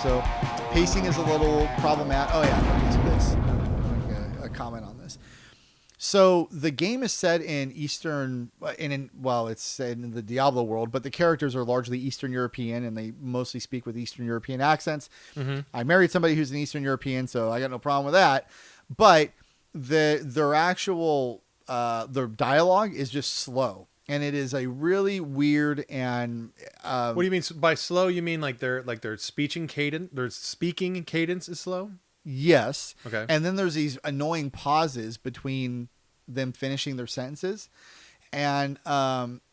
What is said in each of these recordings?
So pacing is a little problematic. Oh yeah, okay, so this. A comment on this. So the game is set in Eastern, it's set in the Diablo world, but the characters are largely Eastern European, and they mostly speak with Eastern European accents. Mm-hmm. I married somebody who's an Eastern European, so I got no problem with that. But their dialogue is just slow, and it is a really weird and. What do you mean by slow? You mean like their speaking cadence? Their speaking cadence is slow. Yes. Okay. And then there's these annoying pauses between them finishing their sentences, and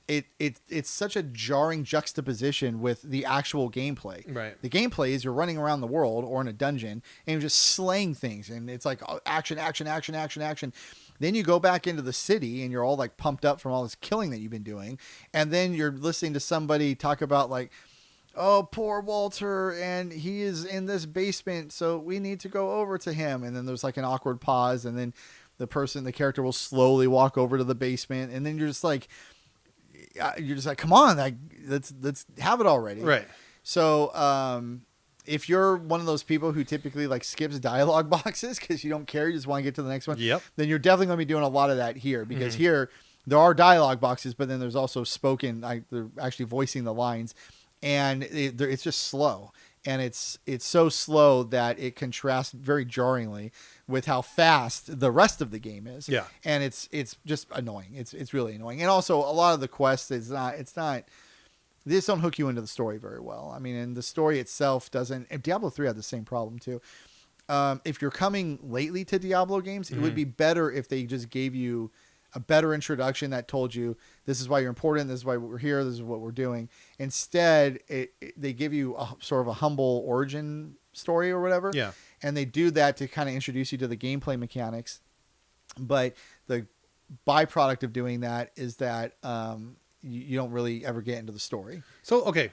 it's such a jarring juxtaposition with the actual gameplay. Right. The gameplay is you're running around the world or in a dungeon and you're just slaying things, and it's like action, action, action, action, action. Then you go back into the city and you're all like pumped up from all this killing that you've been doing, and then you're listening to somebody talk about like, oh, poor Walter, and he is in this basement, so we need to go over to him. And then there's like an awkward pause, and then the character will slowly walk over to the basement, and then you're just like, come on, like let's have it already. Right. So if you're one of those people who typically like skips dialogue boxes because you don't care, you just want to get to the next one, yep, then you're definitely going to be doing a lot of that here, because here there are dialogue boxes, but then there's also spoken, like they're actually voicing the lines. And it's just slow, and it's so slow that it contrasts very jarringly with how fast the rest of the game is. Yeah, and it's just annoying. It's really annoying, and also a lot of the quests they just don't hook you into the story very well. I mean, and the story itself doesn't. And Diablo 3 had the same problem too. If you're coming lately to Diablo games, it would be better if they just gave you a better introduction that told you this is why you're important, this is why we're here, this is what we're doing. Instead, they give you a sort of a humble origin story or whatever. Yeah. And they do that to kind of introduce you to the gameplay mechanics. But the byproduct of doing that is that you don't really ever get into the story. So, okay,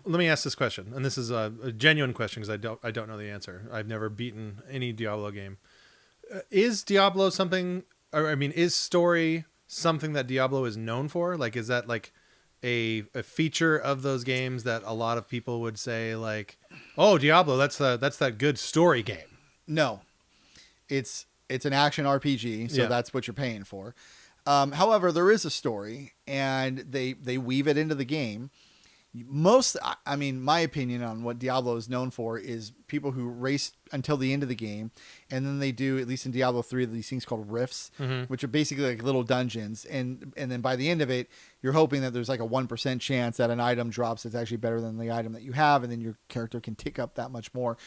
let me ask this question. And this is a genuine question because I don't know the answer. I've never beaten any Diablo game. Is Diablo something... is story something that Diablo is known for? Like, is that like a feature of those games that a lot of people would say like, oh, Diablo, that's that good story game? No, it's an action RPG. So that's what you're paying for. However, there is a story, and they weave it into the game. My opinion on what Diablo is known for is people who race until the end of the game, and then they do, at least in Diablo 3, these things called rifts, which are basically like little dungeons, and then by the end of it, you're hoping that there's like a 1% chance that an item drops that's actually better than the item that you have, and then your character can tick up that much more.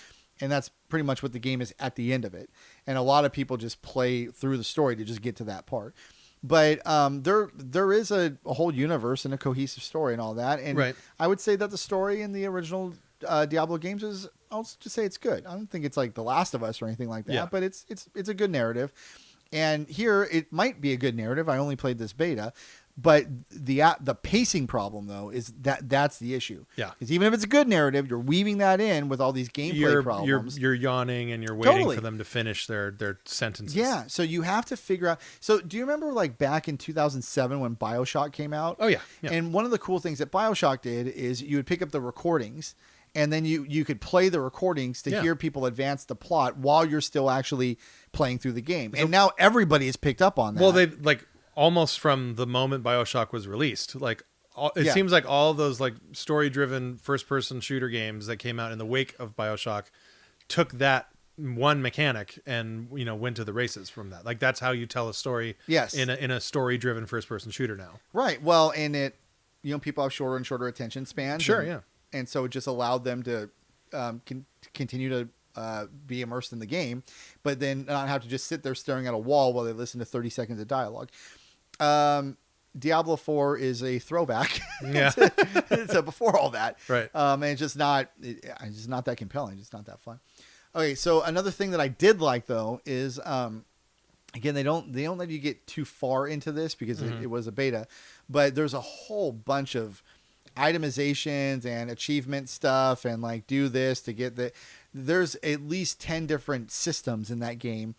And that's pretty much what the game is at the end of it. And a lot of people just play through the story to just get to that part. But there is a whole universe and a cohesive story and all that. And right. I would say that the story in the original Diablo games I'll just say it's good. I don't think it's like The Last of Us or anything like that, but it's a good narrative. And here it might be a good narrative. I only played this beta, but the pacing problem though is that's the issue. Yeah. Because even if it's a good narrative, you're weaving that in with all these gameplay problems. You're yawning and you're waiting for them to finish their sentences. Yeah. So you have to figure out. So do you remember like back in 2007 when BioShock came out? Oh yeah. And one of the cool things that BioShock did is you would pick up the recordings, and then you could play the recordings to hear people advance the plot while you're still actually playing through the game. And now everybody has picked up on that. Well, they like almost from the moment BioShock was released, like it seems like all those like story-driven first-person shooter games that came out in the wake of BioShock took that one mechanic and went to the races from that. Like that's how you tell a story. Yes. In a story-driven first-person shooter now. Right. Well, and people have shorter and shorter attention spans. Sure. Yeah. And so it just allowed them to continue to be immersed in the game, but then not have to just sit there staring at a wall while they listen to 30 seconds of dialogue. Diablo 4 is a throwback. Yeah. to before all that. Right. And it's just not that compelling. It's just not that fun. Okay. So another thing that I did like though is, again, they don't let you get too far into this because it was a beta, but there's a whole bunch of itemizations and achievement stuff and like do this to get there's at least 10 different systems in that game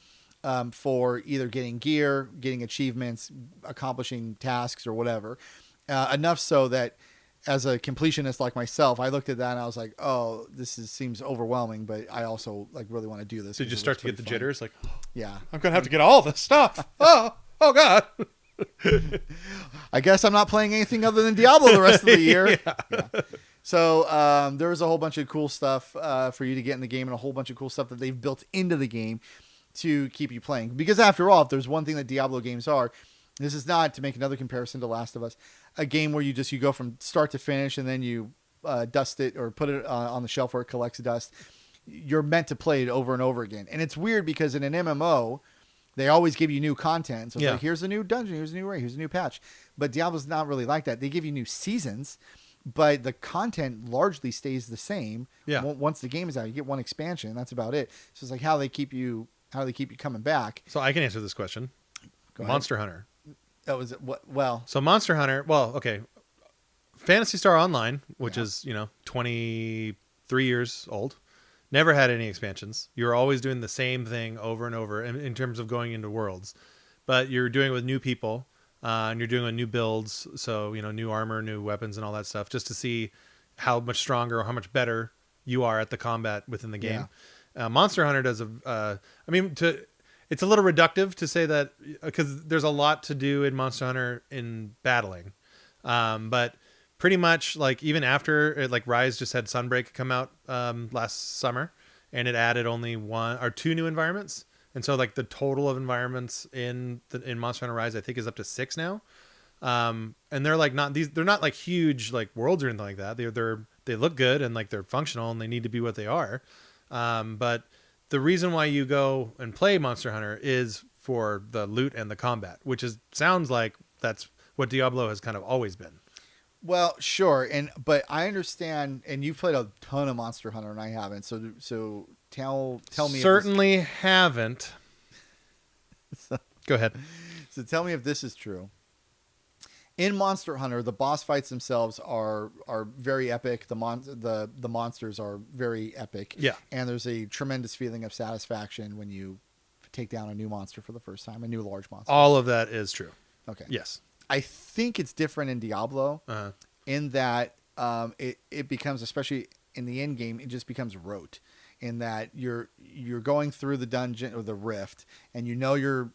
for either getting gear, getting achievements, accomplishing tasks or whatever, enough so that as a completionist like myself, I looked at that and I was like, oh, seems overwhelming, but I also like really want to do this. Did you start to get the jitters? Like, yeah, I'm going to have to get all this stuff. Oh God. I guess I'm not playing anything other than Diablo the rest of the year. Yeah. So there was a whole bunch of cool stuff for you to get in the game, and a whole bunch of cool stuff that they've built into the game to keep you playing. Because after all, if there's one thing that Diablo games are, this is not, to make another comparison to Last of Us, a game where you go from start to finish and then you dust it or put it on the shelf where it collects dust. You're meant to play it over and over again. And it's weird because in an MMO, they always give you new content. So it's like, here's a new dungeon, here's a new raid, here's a new patch. But Diablo's not really like that. They give you new seasons, but the content largely stays the same. Yeah. Once the game is out, you get one expansion. That's about it. So it's like how they keep you coming back. So I can answer this question. Monster Hunter. That was it. Well, so Monster Hunter. Well, okay. Phantasy Star Online, which is 23 years old, never had any expansions. You're always doing the same thing over and over in terms of going into worlds, but you're doing it with new people, and you're doing it with new builds. So new armor, new weapons, and all that stuff, just to see how much stronger or how much better you are at the combat within the game. Yeah. Monster Hunter does it's a little reductive to say that because there's a lot to do in Monster Hunter in battling. But pretty much like even after it, like Rise just had Sunbreak come out last summer, and it added only 1 or 2 new environments. And so like the total of environments in Monster Hunter Rise, I think, is up to 6 now. And they're like they're not like huge like worlds or anything like that. They look good and like they're functional and they need to be what they are. But the reason why you go and play Monster Hunter is for the loot and the combat, which sounds like that's what Diablo has kind of always been. Well, sure, but I understand, and you've played a ton of Monster Hunter, and I haven't. So tell me. Certainly haven't. Go ahead. So tell me if this is true. In Monster Hunter, the boss fights themselves are very epic. The monsters are very epic. Yeah. And there's a tremendous feeling of satisfaction when you take down a new monster for the first time, a new large monster. All of that is true. Okay. Yes. I think it's different in Diablo in that it becomes, especially in the end game, it just becomes rote in that you're going through the dungeon or the rift, and you're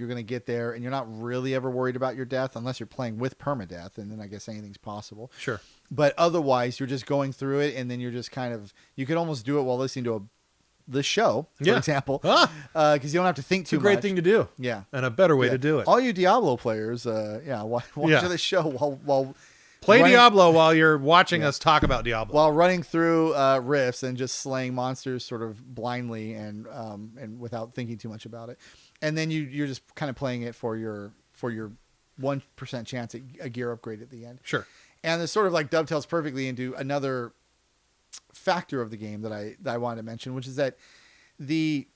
going to get there, and you're not really ever worried about your death unless you're playing with permadeath, and then I guess anything's possible. Sure. But otherwise, you're just going through it, and then you're just you could almost do it while listening to this show, for example, because you don't have to think too much. It's a great thing to do. Yeah. And a better way to do it. All you Diablo players, watch this show while play Diablo while you're watching us talk about Diablo. While running through rifts and just slaying monsters sort of blindly and without thinking too much about it. And then you're just kind of playing it for your 1% chance at a gear upgrade at the end. Sure. And this sort of like dovetails perfectly into another factor of the game that I wanted to mention, which is that the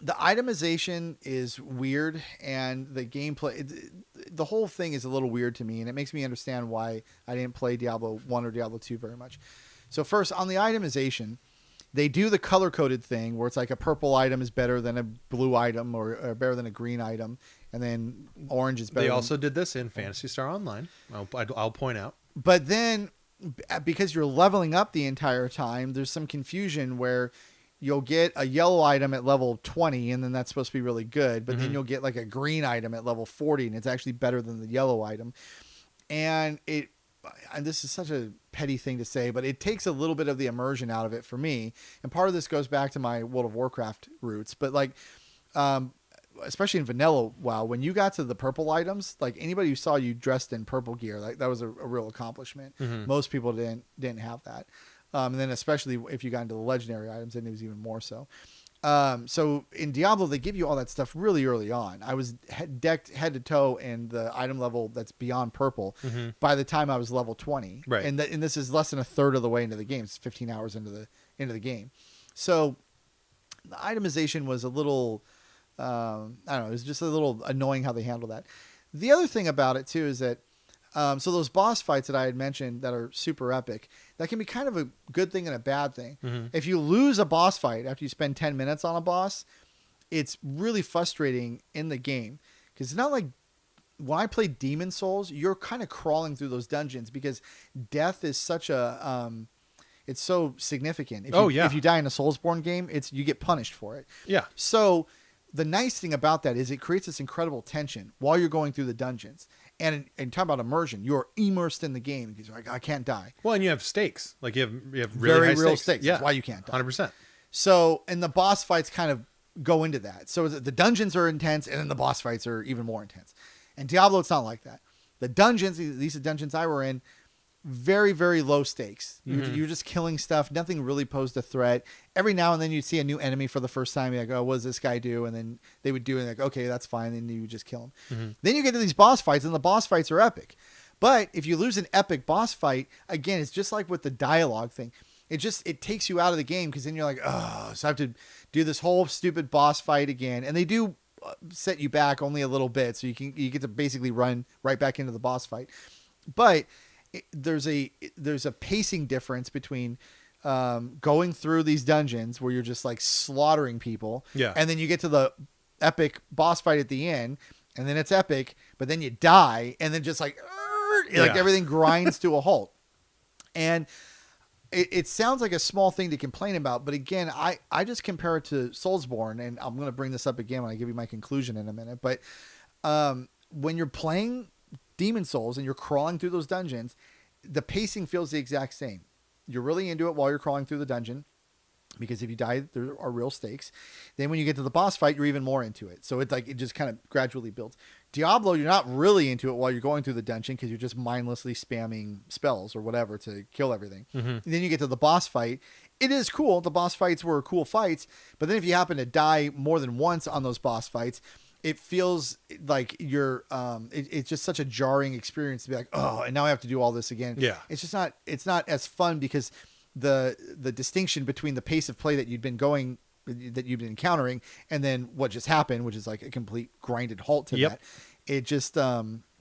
itemization is weird, and the gameplay, the whole thing is a little weird to me, and it makes me understand why I didn't play Diablo 1 or Diablo 2 very much. So first, on the itemization, they do the color-coded thing where it's like a purple item is better than a blue item or better than a green item, and then orange is better. They also did this in Phantasy Star Online. I'll point out. But then, because you're leveling up the entire time, there's some confusion where you'll get a yellow item at level 20, and then that's supposed to be really good. But then you'll get like a green item at level 40, and it's actually better than the yellow item. And this is such a petty thing to say, but it takes a little bit of the immersion out of it for me. And part of this goes back to my World of Warcraft roots. But like, especially in vanilla WoW, when you got to the purple items, like anybody who saw you dressed in purple gear, like that was a real accomplishment. Most people didn't have that. And then especially if you got into the legendary items, then it was even more so. So in Diablo, they give you all that stuff really early on. I was decked head to toe in the item level that's beyond purple by the time I was level 20. Right. And this is less than a third of the way into the game. It's 15 hours into the game. So the itemization was a little, I don't know, it was just a little annoying how they handled that. The other thing about it too is that, so those boss fights that I had mentioned that are super epic, that can be kind of a good thing and a bad thing. If you lose a boss fight after you spend 10 minutes on a boss, it's really frustrating in the game because it's not like when I play Demon Souls, you're kind of crawling through those dungeons because death is such a it's so significant. If you die in a Soulsborne game, you get punished for it. Yeah. So the nice thing about that is it creates this incredible tension while you're going through the dungeons. And talk about immersion, you're immersed in the game because you're like, I can't die. Well, and you have stakes. Like you have Very really high real stakes. That's why you can't die. 100%. So, and the boss fights kind of go into that. So the dungeons are intense, and then the boss fights are even more intense. And Diablo, it's not like that. The dungeons, at least the dungeons I were in, very, very low stakes. You're just killing stuff. Nothing really posed a threat. Every now and then you'd see a new enemy for the first time. You're like, oh, what does this guy do? And then they would do it. And like, okay, that's fine. And you would just kill him. Then you get to these boss fights, and the boss fights are epic. But if you lose an epic boss fight, again, it's just like with the dialogue thing. It takes you out of the game because then you're like, oh, so I have to do this whole stupid boss fight again. And they do set you back only a little bit, so you get to basically run right back into the boss fight. But there's a pacing difference between going through these dungeons where you're just like slaughtering people, and then you get to the epic boss fight at the end, and then it's epic, but then you die, and then just like everything grinds to a halt. And it sounds like a small thing to complain about, but again, I just compare it to Soulsborne, and I'm going to bring this up again when I give you my conclusion in a minute. But when you're playing Demon Souls and you're crawling through those dungeons, the pacing feels the exact same. You're really into it while you're crawling through the dungeon, because if you die, there are real stakes. Then when you get to the boss fight, you're even more into it. So it just kind of gradually builds. Diablo, you're not really into it while you're going through the dungeon because you're just mindlessly spamming spells or whatever to kill everything. Then you get to the boss fight. It is cool. The boss fights were cool fights. But then if you happen to die more than once on those boss fights, it feels like it's just such a jarring experience to be like, oh, and now I have to do all this again. Yeah. It's not as fun because the distinction between the pace of play that you've been encountering and then what just happened, which is like a complete grinded halt to that. It just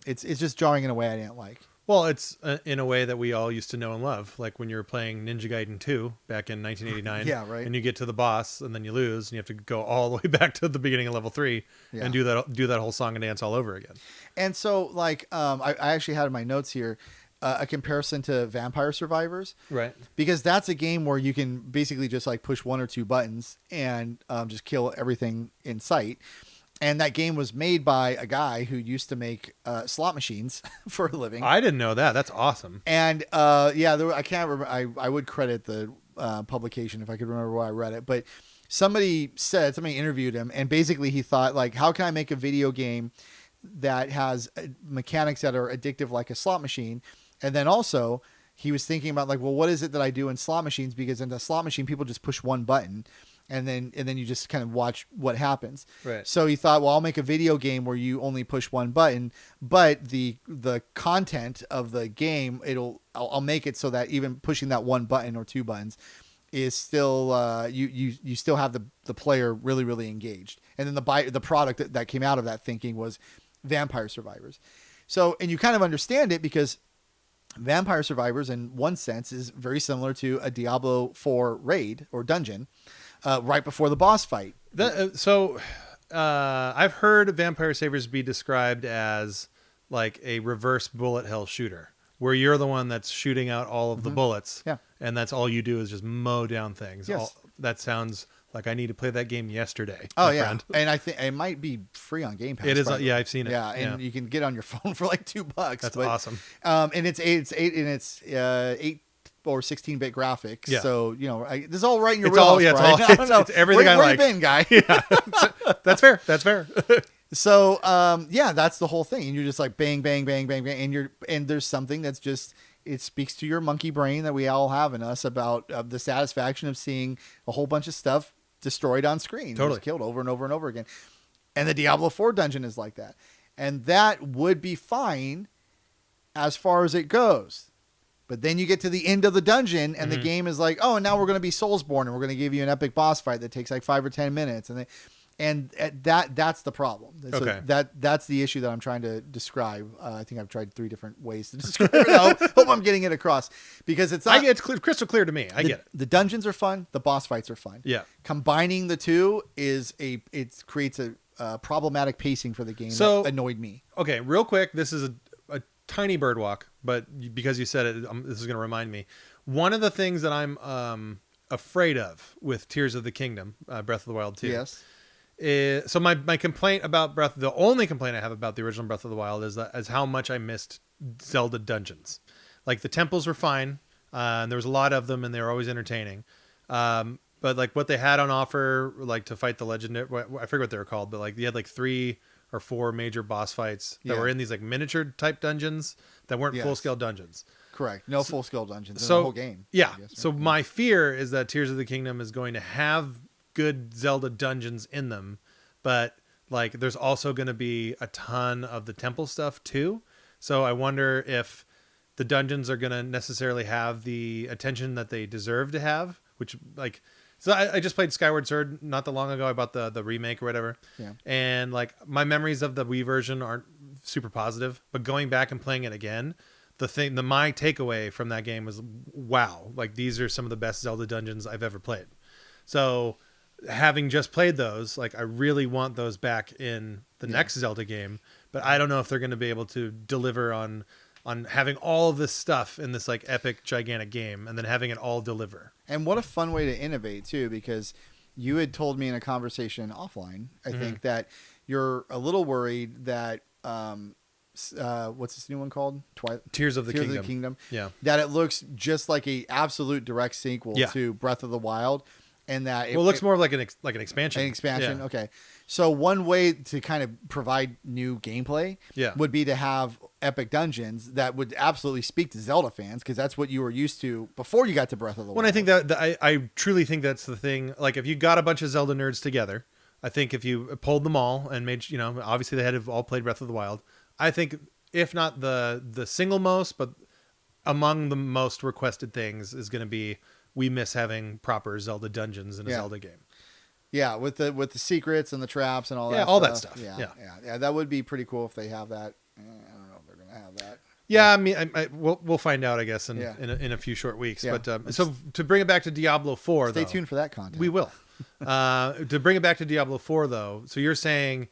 it's just jarring in a way I didn't like. Well, it's in a way that we all used to know and love, like when you were playing Ninja Gaiden 2 back in 1989. Yeah, right. And you get to the boss, and then you lose, and you have to go all the way back to the beginning of level 3 and do that whole song and dance all over again. And so, like, I actually had in my notes here a comparison to Vampire Survivors, right? Because that's a game where you can basically just like push one or two buttons and just kill everything in sight. And that game was made by a guy who used to make slot machines for a living. I didn't know that. That's awesome. And I can't remember. I would credit the publication if I could remember where I read it. But somebody interviewed him, and basically he thought, like, how can I make a video game that has mechanics that are addictive like a slot machine? And then also he was thinking about, like, well, what is it that I do in slot machines? Because in the slot machine, people just push one button. And then you just kind of watch what happens. Right. So he thought, well, I'll make a video game where you only push one button, but the content of the game, I'll make it so that even pushing that one button or two buttons is still you still have the player really, really engaged. And then the product that came out of that thinking was Vampire Survivors. So, and you kind of understand it because Vampire Survivors, in one sense, is very similar to a Diablo 4 raid or dungeon. Right before the boss fight. I've heard Vampire Survivors be described as like a reverse bullet hell shooter, where you're the one that's shooting out all of the bullets, and that's all you do is just mow down things. Yes. That sounds like I need to play that game yesterday. Oh yeah, and I think it might be free on Game Pass. It is. Yeah, I've seen it. Yeah, and you can get it on your phone for like $2. That's awesome. And it's 8 or 16-bit graphics. Yeah. So, this is all right in your wheelhouse. It's everything I like. Where you been, guy? Yeah. That's fair. That's fair. So, that's the whole thing. And you're just like bang, bang, bang, bang, bang. And there's something that's just, it speaks to your monkey brain that we all have in us about the satisfaction of seeing a whole bunch of stuff destroyed on screen. Totally. Just killed over and over and over again. And the Diablo 4 dungeon is like that. And that would be fine as far as it goes. But then you get to the end of the dungeon and the game is like, oh, and now we're going to be Soulsborne and we're going to give you an epic boss fight that takes like 5 or 10 minutes. And that's the problem. Okay. So that's the issue that I'm trying to describe. I think I've tried 3 different ways to describe it. I hope I'm getting it across because it's crystal clear to me. I get it. The dungeons are fun. The boss fights are fun. Yeah. Combining the two creates problematic pacing for the game So- that annoyed me. Okay, real quick. This is a tiny bird walk, but because you said it, this is going to remind me. One of the things that I'm afraid of with Tears of the Kingdom, Breath of the Wild 2. Yes. So my complaint about the only complaint I have about the original Breath of the Wild is how much I missed Zelda dungeons. Like the temples were fine, and there was a lot of them, and they were always entertaining. But like what they had on offer, like to fight the legendary, I forget what they were called, but like you had like 3 or 4 major boss fights that were in these like miniature type dungeons that weren't full scale dungeons. Correct. No full scale dungeons in So the whole game. yeah. I guess, right? So my fear is that Tears of the Kingdom is going to have good Zelda dungeons in them, but like there's also going to be a ton of the temple stuff too. So I wonder if the dungeons are going to necessarily have the attention that they deserve to have, which like, so I just played Skyward Sword not that long ago. I bought the remake or whatever. Yeah. And like my memories of the Wii version aren't super positive, but going back and playing it again, my takeaway from that game was, wow, like these are some of the best Zelda dungeons I've ever played. So having just played those, like I really want those back in the next Zelda game, but I don't know if they're going to be able to deliver on having all of this stuff in this like epic gigantic game and then having it all deliver. And what a fun way to innovate too, because you had told me in a conversation offline, I think, that you're a little worried that what's this new one called? Tears of the Kingdom. Yeah. That it looks just like a absolute direct sequel Yeah. to Breath of the Wild, and that It looks more like an expansion. an expansion. Yeah. Okay. So one way to kind of provide new gameplay would be to have epic dungeons that would absolutely speak to Zelda fans, because that's what you were used to before you got to Breath of the Wild. When I think that I truly think that's the thing. Like if you got a bunch of Zelda nerds together, I think if you pulled them all and made, obviously they had to have all played Breath of the Wild. I think if not the single most, but among the most requested things is going to be, we miss having proper Zelda dungeons in a Zelda game. Yeah, with the secrets and the traps and all that. Yeah, all that stuff. Yeah. That would be pretty cool if they have that. I don't know if they're gonna have that. Yeah, I mean, we'll find out, I guess, in a few short weeks. Yeah. But so to bring it back to Diablo 4, Stay tuned for that content. We will. To bring it back to Diablo 4, though, so you're saying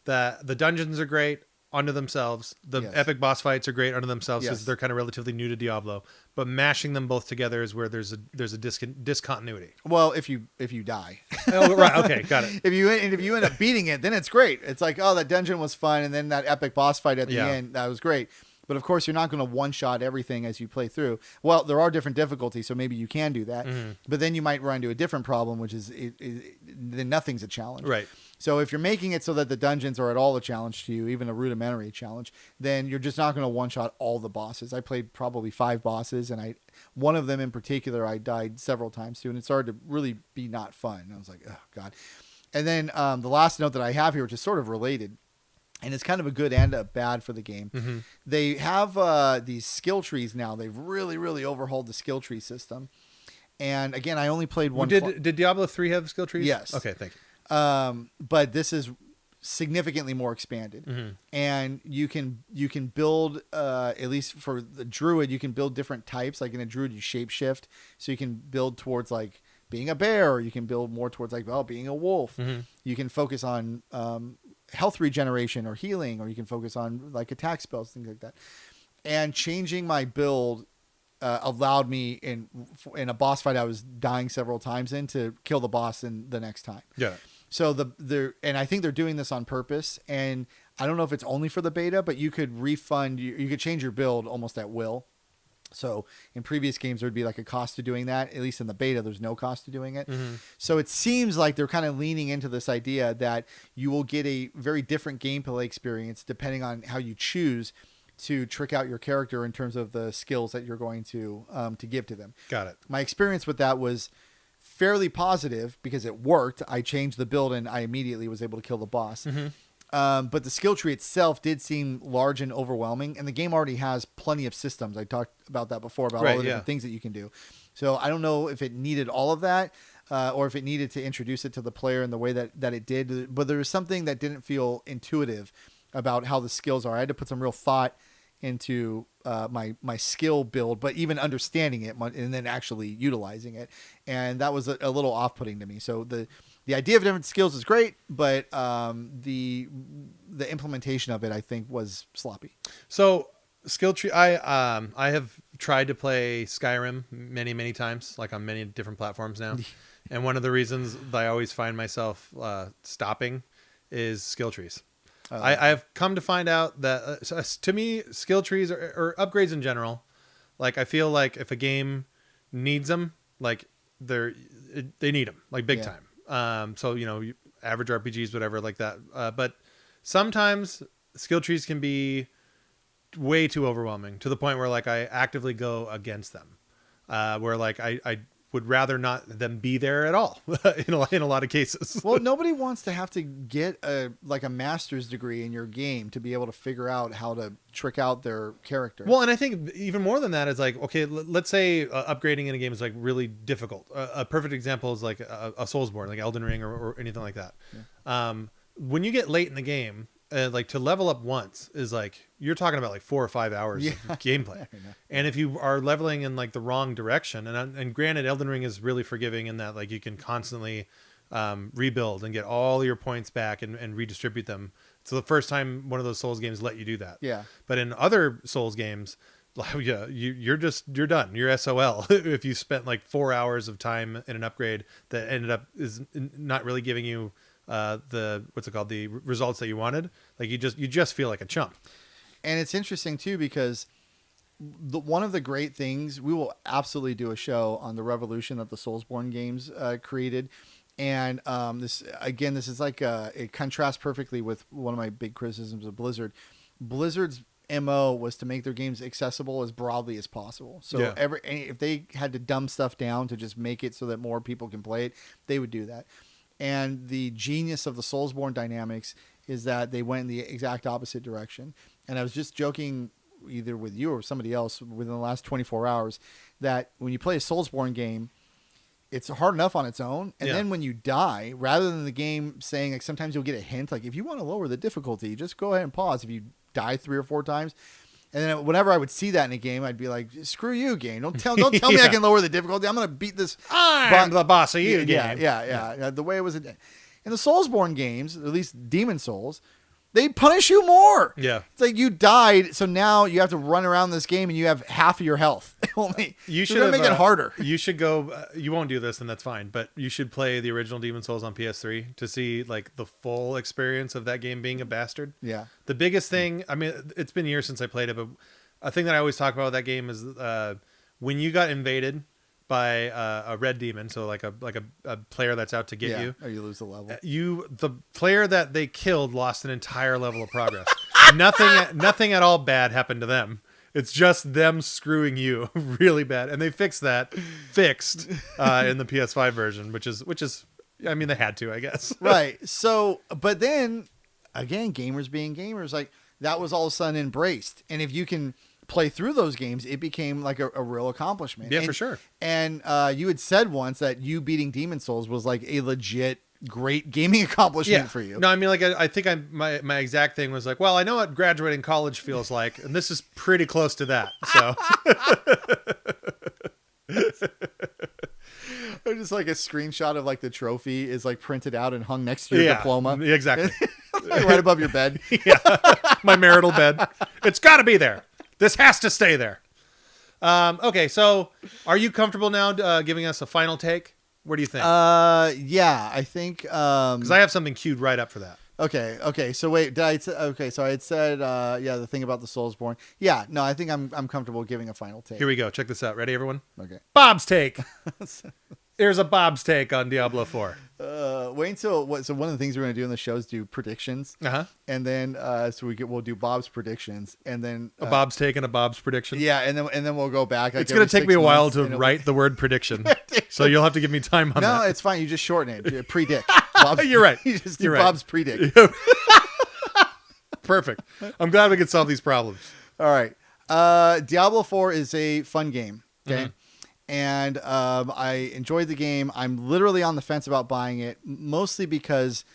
that the dungeons are great unto themselves. The epic boss fights are great unto themselves because they're kind of relatively new to Diablo. But mashing them both together is where there's a discontinuity. Well, if you die. Oh, right. Okay, got it. If you end up beating it, then it's great. It's like, oh, that dungeon was fun, and then that epic boss fight at the end, that was great. But of course, you're not going to one-shot everything as you play through. Well, there are different difficulties, so maybe you can do that. Mm-hmm. But then you might run into a different problem, which is then nothing's a challenge. Right. So if you're making it so that the dungeons are at all a challenge to you, even a rudimentary challenge, then you're just not going to one-shot all the bosses. I played probably 5 bosses, and one of them in particular I died several times to, and it started to really be not fun. And I was like, oh, God. And then the last note that I have here, which is sort of related, and it's kind of a good and a bad for the game. Mm-hmm. They have these skill trees now. They've really, really overhauled the skill tree system. And again, I only played one. Did Diablo 3 have skill trees? Yes. Okay, thank you. But this is significantly more expanded. Mm-hmm. And you can build, at least for the druid, you can build different types. Like in a druid, you shapeshift. So you can build towards like being a bear, or you can build more towards like, well, being a wolf. Mm-hmm. You can focus on health regeneration or healing, or you can focus on like attack spells, things like that. And changing my build allowed me in a boss fight I was dying several times in to kill the boss in the next time. Yeah. So and I think they're doing this on purpose, and I don't know if it's only for the beta, but you could you could change your build almost at will. So in previous games, there would be like a cost to doing that. At least in the beta, there's no cost to doing it. Mm-hmm. So it seems like they're kind of leaning into this idea that you will get a very different gameplay experience depending on how you choose to trick out your character in terms of the skills that you're going to give to them. Got it. My experience with that was fairly positive because it worked. I changed the build and I immediately was able to kill the boss. Mm-hmm. But the skill tree itself did seem large and overwhelming, and the game already has plenty of systems. I talked about that before, about all the different things that you can do. So I don't know if it needed all of that, or if it needed to introduce it to the player in the way that it did. But there was something that didn't feel intuitive about how the skills are. I had to put some real thought into my skill build, but even understanding it and then actually utilizing it. And that was a little off-putting to me. So the idea of different skills is great, but the implementation of it, I think, was sloppy. So skill tree, I have tried to play Skyrim many times, like on many different platforms now. And one of the reasons that I always find myself stopping is skill trees. I've come to find out that to me, skill trees or upgrades in general, like I feel like if a game needs them, like they need them like big time. So, average RPGs, whatever like that. But sometimes skill trees can be way too overwhelming to the point where like I actively go against them, where like I would rather not them be there at all in a lot of cases. Well, nobody wants to have to get a master's degree in your game to be able to figure out how to trick out their character. Well, and I think even more than that is like, okay, let's say upgrading in a game is like really difficult. A perfect example is like a Soulsborne, like Elden Ring or anything like that. Yeah. When you get late in the game, like to level up once is like you're talking about like 4 or 5 hours of gameplay. And if you are leveling in like the wrong direction, and granted, Elden Ring is really forgiving in that like you can constantly rebuild and get all your points back and redistribute them. So the first time one of those Souls games let you do that. Yeah. But in other Souls games, you're done. You're SOL if you spent like 4 hours of time in an upgrade that ended up is not really giving you the results that you wanted. Like you just feel like a chump. And it's interesting too because one of the great things, we will absolutely do a show on the revolution that the Soulsborne games created. And this is like it contrasts perfectly with one of my big criticisms of Blizzard. Blizzard's MO was to make their games accessible as broadly as possible. So if they had to dumb stuff down to just make it so that more people can play it, they would do that. And the genius of the Soulsborne dynamics is that they went in the exact opposite direction. And I was just joking either with you or somebody else within the last 24 hours that when you play a Soulsborne game, it's hard enough on its own. And then when you die, rather than the game saying, like, sometimes you'll get a hint, like if you want to lower the difficulty, just go ahead and pause. If you die 3 or 4 times. And then whenever I would see that in a game, I'd be like, "Screw you, game! Don't tell me I can lower the difficulty. I'm going to beat this. I'm the boss of you, game." Yeah. The way it was in the Soulsborne games, at least Demon Souls, they punish you more. Yeah, it's like you died, so now you have to run around this game and you have half of your health. Only you should make it harder. You should go. You won't do this, and that's fine. But you should play the original Demon Souls on PS3 to see like the full experience of that game being a bastard. Yeah. The biggest thing. I mean, it's been years since I played it, but a thing that I always talk about with that game is when you got invaded by a red demon, so like a player that's out to get you. Or you lose the level. The player that they killed lost an entire level of progress. Nothing at all bad happened to them. It's just them screwing you really bad, and they fixed in the PS5 version, which is, I mean, they had to, I guess. Right. So, but then again, gamers being gamers, like that was all of a sudden embraced, and if you can play through those games, it became like a real accomplishment. Yeah, for sure. And you had said once that you beating Demon Souls was like a legit great gaming accomplishment for you. No, I mean, like I think my exact thing was like, well, I know what graduating college feels like, and this is pretty close to that. So or just like a screenshot of like the trophy is like printed out and hung next to your diploma. Exactly. Like right above your bed. Yeah. My marital bed. It's got to be there. This has to stay there. Okay, so are you comfortable now giving us a final take? What do you think? Yeah, I think because I have something queued right up for that. Okay. So wait, so I had said the thing about the Soulsborne. Yeah, no, I think I'm comfortable giving a final take. Here we go. Check this out. Ready, everyone? Okay. Bob's take. Here's a Bob's take on Diablo 4. Wait until so one of the things we're going to do in the show is do predictions. And then we'll do Bob's predictions, and then a Bob's take and a Bob's prediction. Yeah, and then we'll go back. Like, it's going to take me a while to write the word prediction, so you'll have to give me time on that. No, it's fine. You just shorten it. Predict. You're right. You just do Bob's predict. Perfect. I'm glad we could solve these problems. All right. Diablo 4 is a fun game. Okay. And I enjoyed the game. I'm literally on the fence about buying it, mostly because,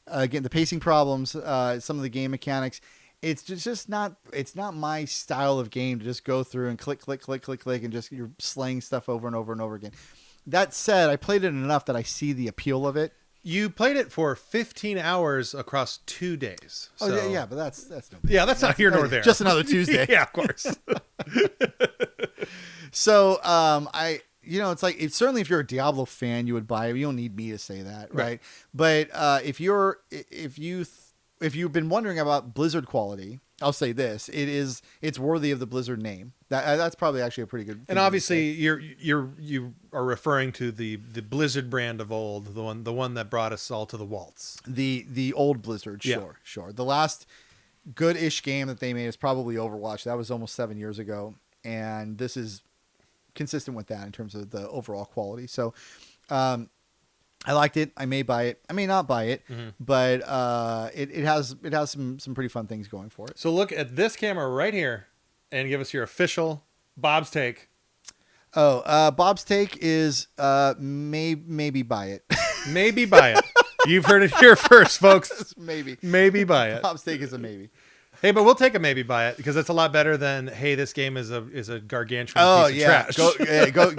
again, the pacing problems, some of the game mechanics. It's just not. It's not my style of game to just go through and click, and just you're slaying stuff over and over and over again. That said, I played it enough that I see the appeal of it. You played it for 15 hours across 2 days. Oh So, yeah, but that's no yeah, that's not here nor there. Just another Tuesday. Yeah, of course. So it's like it's certainly if you're a Diablo fan, you would buy it. You don't need me to say that, right? But if you've been wondering about Blizzard quality, I'll say this: it's worthy of the Blizzard name. That's probably actually a pretty good. And obviously, you are referring to the Blizzard brand of old, the one that brought us all to the waltz. The old Blizzard, sure. The last good-ish game that they made is probably Overwatch. That was almost 7 years ago, and this is consistent with that in terms of the overall quality. So, I liked it. I may buy it. I may not buy it, but it has some pretty fun things going for it. So look at this camera right here and give us your official Bob's take. Oh, Bob's take is maybe buy it. Maybe buy it. You've heard it here first, folks. Maybe buy it. Bob's take is a maybe. Hey, but we'll take a maybe buy it because it's a lot better than hey, this game is a gargantuan piece of trash. Go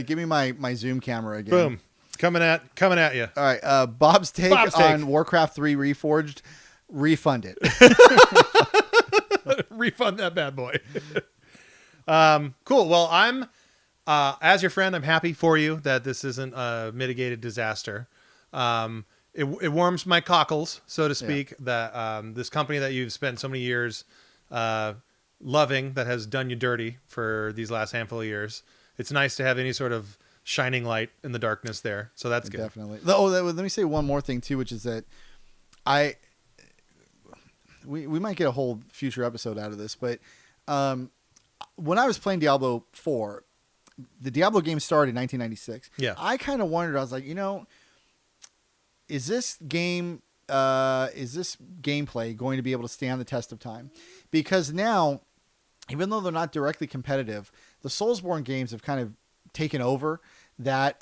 give me my Zoom camera again. Boom. Coming at you. All right. Bob's take on Warcraft 3 Reforged. Refund it. Refund that bad boy. Cool. Well, I'm as your friend, I'm happy for you that this isn't a mitigated disaster. It warms my cockles, so to speak, that this company that you've spent so many years loving that has done you dirty for these last handful of years. It's nice to have any sort of shining light in the darkness there. So that's good. Definitely. Oh, let me say one more thing too, which is that we might get a whole future episode out of this, but when I was playing Diablo 4, the Diablo game started in 1996. Yeah. I kind of wondered, I was like, is this gameplay going to be able to stand the test of time? Because now, even though they're not directly competitive, the Soulsborne games have kind of taken over that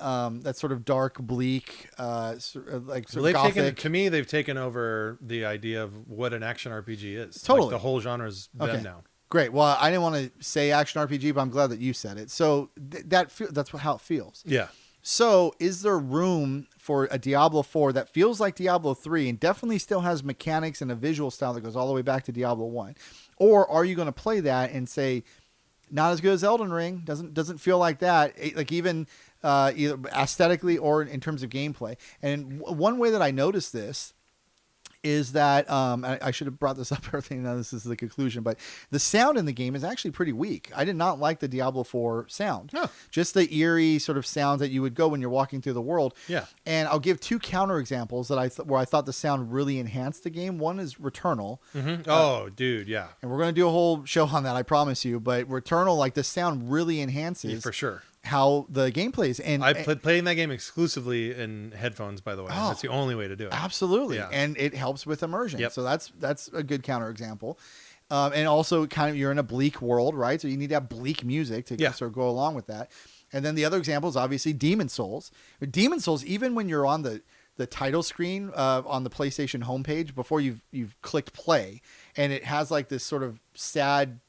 sort of dark, bleak, gothic. They've taken over the idea of what an action RPG is. Totally. Like the whole genre's them now. Great. Well, I didn't want to say action RPG, but I'm glad that you said it. So that's how it feels. Yeah. So is there room for a Diablo 4 that feels like Diablo 3 and definitely still has mechanics and a visual style that goes all the way back to Diablo 1? Or are you going to play that and say, not as good as Elden Ring, doesn't feel like that, like even either aesthetically or in terms of gameplay? And one way that I noticed this is that I should have brought this up earlier. Now this is the conclusion, but the sound in the game is actually pretty weak. I did not like the Diablo 4 sound. Oh. Just the eerie sort of sounds that you would go when you're walking through the world. Yeah. And I'll give two counter examples that where I thought the sound really enhanced the game. One is Returnal. Mm-hmm. Oh, dude, yeah. And we're going to do a whole show on that, I promise you. But Returnal, like the sound really enhances. Yeah, for sure. How the game plays. And I playing that game exclusively in headphones, by the way. That's the only way to do it. Absolutely. Yeah. And it helps with immersion. Yep. So that's a good counter example. And also kind of you're in a bleak world, right? So you need to have bleak music to sort of go along with that. And then the other example is obviously Demon Souls. Demon Souls, even when you're on the title screen on the PlayStation homepage before you've clicked play, and it has like this sort of sad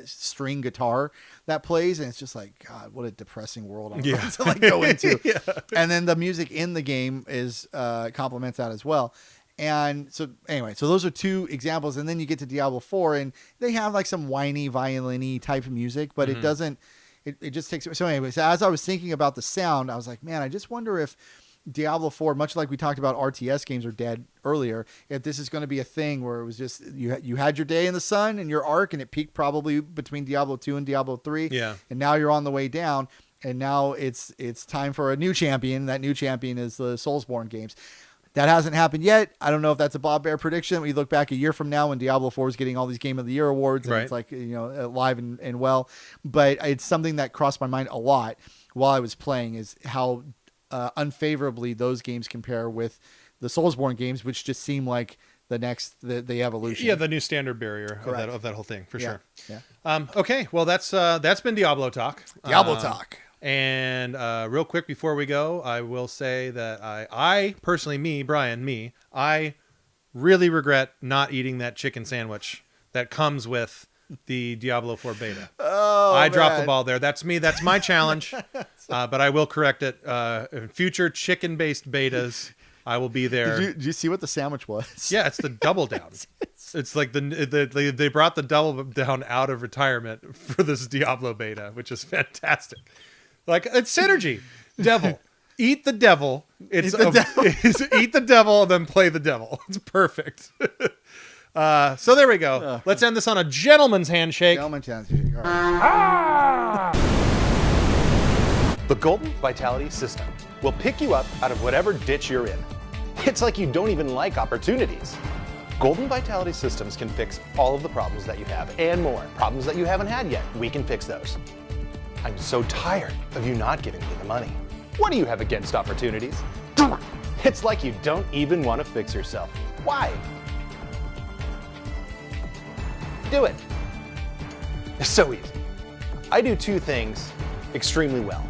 string guitar that plays, and it's just like, God, what a depressing world I'm about to go into. Yeah. And then the music in the game is complements that as well. And so anyway, so those are two examples, and then you get to Diablo 4 and they have like some whiny violin-y type of music, but it doesn't, it just takes. So anyway, so as I was thinking about the sound, I was like, man, I just wonder if Diablo 4, much like we talked about RTS games are dead earlier, if this is going to be a thing where it was just you had your day in the sun and your arc, and it peaked probably between Diablo 2 and Diablo 3. Yeah. And now you're on the way down, and now it's time for a new champion. That new champion is the Soulsborne games. That hasn't happened yet. I don't know if that's a Bob Bear prediction. We look back a year from now when Diablo 4 is getting all these Game of the Year awards, and it's like, alive and well. But it's something that crossed my mind a lot while I was playing, is how unfavorably those games compare with the Soulsborne games, which just seem like the evolution. Yeah, the new standard barrier of that whole thing, for sure. Yeah. Okay, well that's been Diablo talk. Talk. And real quick before we go, I will say that I personally, Brian, I really regret not eating that chicken sandwich that comes with the Diablo 4 beta. Oh, I dropped the ball there. That's me. That's my challenge. But I will correct it. In future chicken-based betas, I will be there. Did you see what the sandwich was? Yeah, it's the double down. It's like they brought the double down out of retirement for this Diablo beta, which is fantastic. Like, it's synergy. Devil. Eat the devil. It's eat the devil and then play the devil. It's perfect. So there we go. Let's end this on a gentleman's handshake. Gentleman's handshake. All right. The Golden Vitality System will pick you up out of whatever ditch you're in. It's like you don't even like opportunities. Golden Vitality Systems can fix all of the problems that you have and more. Problems that you haven't had yet, we can fix those. I'm so tired of you not giving me the money. What do you have against opportunities? It's like you don't even want to fix yourself. Why? Do it. It's so easy. I do two things extremely well.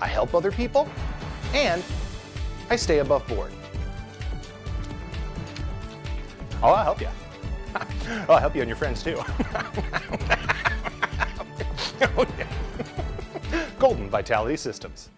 I help other people, and I stay above board. Oh, I'll help you. I'll help you and your friends too. Oh, yeah. Golden Vitality Systems.